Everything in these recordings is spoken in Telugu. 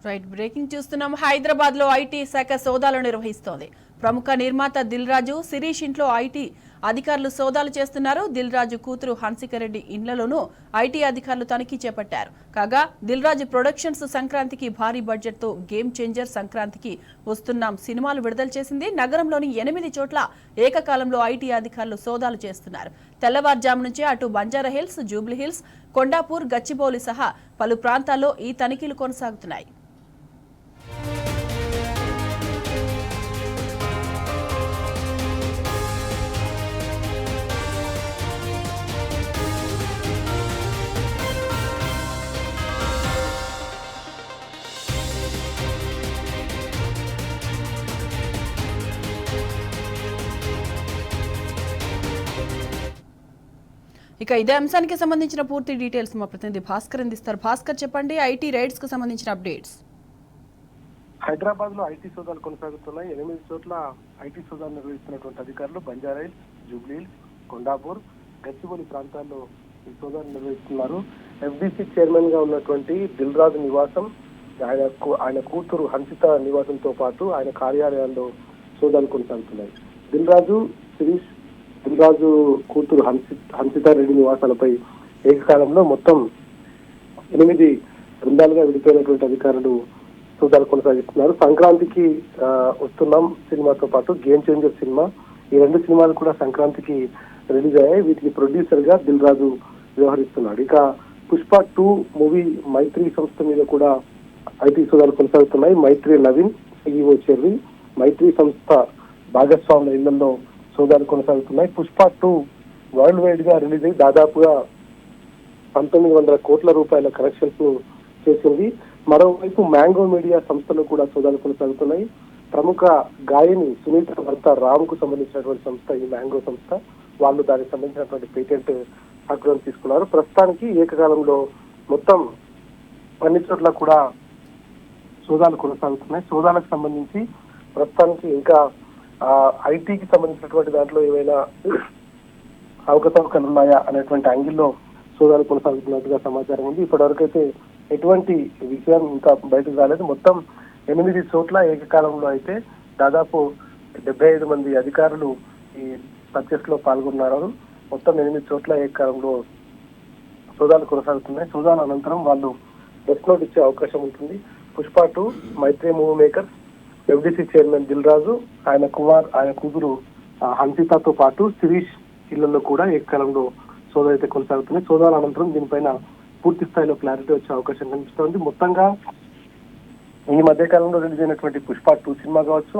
రైట్ బ్రేకింగ్ చూస్తున్నాం. హైదరాబాద్ లో ఐటీ శాఖ సోదాలు నిర్వహిస్తోంది. ప్రముఖ నిర్మాత దిల్ రాజు, శిరీష్ ఇంట్లో ఐటీ అధికారులు సోదాలు చేస్తున్నారు. దిల్ రాజు కూతురు హన్సికారెడ్డి ఇండ్లలోనూ ఐటీ అధికారులు తనిఖీ చేపట్టారు. కాగా దిల్ రాజు ప్రొడక్షన్స్ సంక్రాంతికి భారీ బడ్జెట్ తో గేమ్ చేంజర్ సంక్రాంతికి వస్తున్నాం సినిమాలు విడుదల చేసింది. నగరంలోని 8 చోట్ల ఏకకాలంలో ఐటీ అధికారులు సోదాలు చేస్తున్నారు. తెల్లవారుజాము నుంచే అటు బంజారాహిల్స్, జూబ్లీహిల్స్, కొండాపూర్, గచ్చిబౌలి సహా పలు ప్రాంతాల్లో ఈ తనిఖీలు కొనసాగుతున్నాయి. ఇక ఇదే అంశానికి సంబంధించిన పూర్తి డీటెయిల్స్ మా ప్రతినిధి భాస్కర్ అందిస్తారు. భాస్కర్, చెప్పండి, ఐటీ రైడ్స్ కు సంబంధించిన అప్డేట్స్. హైదరాబాద్ లో ఐటీ సోదాలు కొనసాగుతున్నాయి. 8 చోట్ల ఐటీ సోదాలు నిర్వహిస్తున్నటువంటి అధికారులు బంజారాహిల్స్, జూబ్లీహిల్స్, కొండాపూర్, గచ్చిబౌలి ప్రాంతాల్లో ఈ సోదాలు నిర్వహిస్తున్నారు. ఎఫ్డీసీ చైర్మన్ గా ఉన్నటువంటి దిల్ రాజు నివాసం, ఆయన కూతురు హన్సిత నివాసంతో పాటు ఆయన కార్యాలయాల్లో సోదాలు కొనసాగుతున్నాయి. దిల్ రాజు, శిరీష్, దిల్ రాజు కూతురు హన్సితారెడ్డి నివాసాలపై ఏకకాలంలో మొత్తం 8 బృందాలుగా విడిపోయినటువంటి అధికారులు సోదాలు కొనసాగిస్తున్నారు. సంక్రాంతికి వస్తున్నాం సినిమాతో పాటు గేమ్ చేంజర్ సినిమా, ఈ 2 సినిమాలు కూడా సంక్రాంతికి రిలీజ్ అయ్యాయి. వీటికి ప్రొడ్యూసర్ గా దిల్ రాజు వ్యవహరిస్తున్నాడు. ఇక పుష్ప 2 మూవీ మైత్రి సంస్థ మీద కూడా ఐటీ సోదాలు కొనసాగుతున్నాయి. మైత్రి నవీన్, సిఇఓ చెర్రీ, మైత్రి సంస్థ భాగస్వాముల ఇళ్లలో సోదాలు కొనసాగుతున్నాయి. పుష్ప 2 వరల్డ్ వైడ్ గా రిలీజ్ అయ్యి దాదాపుగా 1900 కోట్ల రూపాయల కలెక్షన్స్ చేసింది. మరోవైపు మ్యాంగో మీడియా సంస్థలు కూడా సోదాలు కొనసాగుతున్నాయి. ప్రముఖ గాయని సునీత భర్త రామ్ కు సంబంధించినటువంటి సంస్థ ఈ మ్యాంగో సంస్థ. వాళ్ళు దానికి సంబంధించినటువంటి పేటెంట్ హక్కులను తీసుకున్నారు. ప్రస్తుతానికి ఏకకాలంలో మొత్తం అన్ని చోట్ల కూడా సోదాలు కొనసాగుతున్నాయి. సోదాలకు సంబంధించి ప్రస్తుతానికి ఇంకా ఐటీకి సంబంధించినటువంటి దాంట్లో ఏమైనా అవకతవకలు ఉన్నాయా అనేటువంటి యాంగిల్లో సోదాలు కొనసాగుతున్నట్టుగా సమాచారం ఉంది. ఇప్పటివరకైతే ఎటువంటి విషయం ఇంకా బయటకు రాలేదు. మొత్తం 8 చోట్ల ఏకకాలంలో అయితే దాదాపు 75 మంది అధికారులు ఈ సర్చెస్ లో పాల్గొన్నారు. మొత్తం 8 చోట్ల ఏకకాలంలో సోదాలు కొనసాగుతున్నాయి. సోదాల అనంతరం వాళ్ళు డెత్ నోట్ ఇచ్చే అవకాశం ఉంటుంది. Pushpa 2 Mythri movie makers, FDC chairman Dil Raju, ఆయన కూతురు హన్సితతో పాటు శిరీష్ ఇళ్లలో కూడా ఏకకాలంలో సోదాలు అయితే కొనసాగుతున్నాయి. సోదాల అనంతరం దీనిపైన పూర్తి స్థాయిలో క్లారిటీ వచ్చే అవకాశం కనిపిస్తోంది. మొత్తంగా ఈ మధ్య కాలంలో రిలీజ్ అయినటువంటి పుష్ప 2 సినిమా కావచ్చు,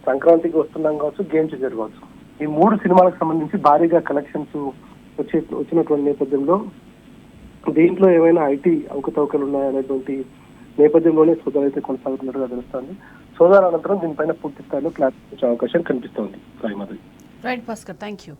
సంక్రాంతికి వస్తున్నాం కావచ్చు, గేమ్ చేంజర్ కావచ్చు, ఈ 3 సినిమాలకు సంబంధించి భారీగా కలెక్షన్స్ వచ్చినటువంటి నేపథ్యంలో దీంట్లో ఏమైనా ఐటీ అవకతవకలు ఉన్నాయనేటువంటి నేపథ్యంలోనే సోదాలు అయితే కొనసాగుతున్నట్టుగా తెలుస్తోంది. సోదాల అనంతరం దీనిపైన పూర్తి స్థాయిలో క్లారిటీ వచ్చే అవకాశం కనిపిస్తోంది. Right Bhaskar, thank you.